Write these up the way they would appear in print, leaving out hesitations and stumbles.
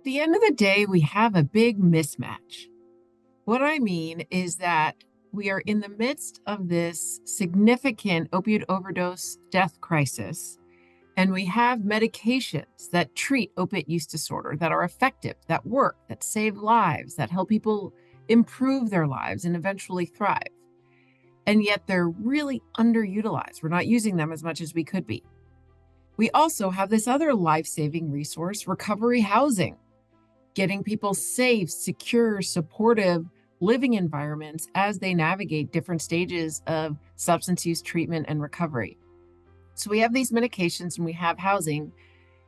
the end of the day, we have a big mismatch. What I mean is that we are in the midst of this significant opioid overdose death crisis, and we have medications that treat opiate use disorder that are effective, that work, that save lives, that help people improve their lives and eventually thrive. And yet they're really underutilized. We're not using them as much as we could be. We also have this other life-saving resource, recovery housing, getting people safe, secure, supportive living environments as they navigate different stages of substance use treatment and recovery. So we have these medications and we have housing,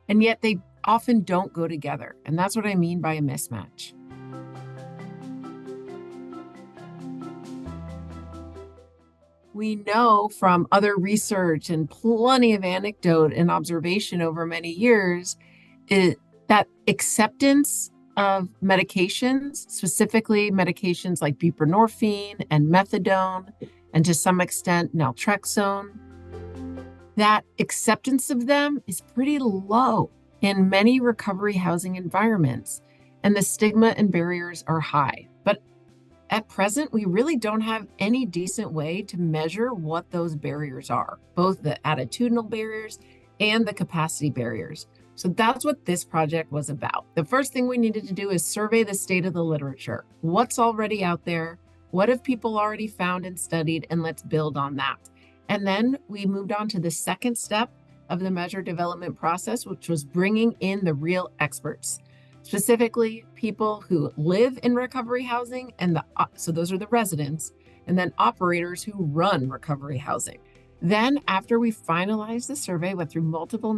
and yet they often don't go together. And that's what I mean by a mismatch. We know from other research and plenty of anecdote and observation over many years that acceptance of medications, specifically medications like buprenorphine and methadone, and to some extent naltrexone, that acceptance of them is pretty low in many recovery housing environments, and the stigma and barriers are high. But at present, we really don't have any decent way to measure what those barriers are, both the attitudinal barriers and the capacity barriers. So that's what this project was about. The first thing we needed to do is survey the state of the literature. What's already out there? What have people already found and studied? And let's build on that. And then we moved on to the second step of the measure development process, which was bringing in the real experts, specifically people who live in recovery housing, and so those are the residents, and then operators who run recovery housing. Then, after we finalized the survey, went through multiple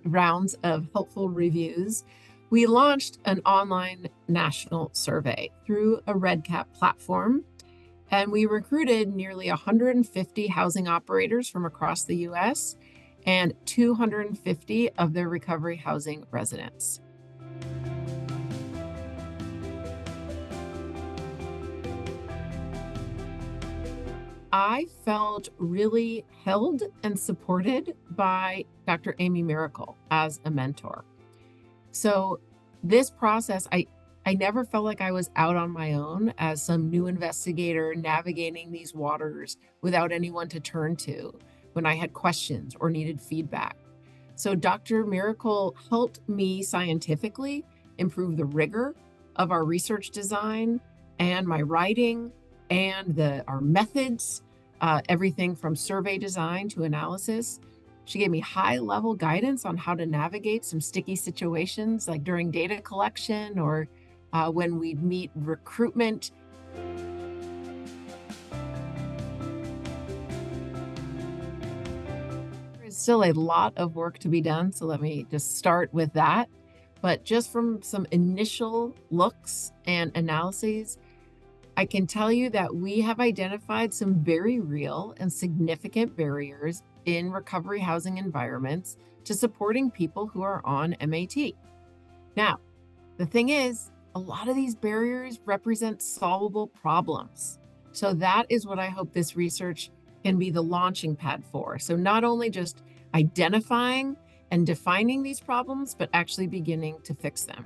rounds of helpful reviews, we launched an online national survey through a REDCap platform, and we recruited nearly 150 housing operators from across the US and 250 of their recovery housing residents. I felt really held and supported by Dr. Amy Miracle as a mentor. So this process, I never felt like I was out on my own as some new investigator navigating these waters without anyone to turn to when I had questions or needed feedback. So Dr. Miracle helped me scientifically improve the rigor of our research design and my writing and our methods, everything from survey design to analysis. She gave me high-level guidance on how to navigate some sticky situations, like during data collection or when we meet recruitment. There's still a lot of work to be done, so let me just start with that. But just from some initial looks and analyses, I can tell you that we have identified some very real and significant barriers in recovery housing environments to supporting people who are on MAT. Now, the thing is, a lot of these barriers represent solvable problems. So that is what I hope this research can be the launching pad for. So not only just identifying and defining these problems, but actually beginning to fix them.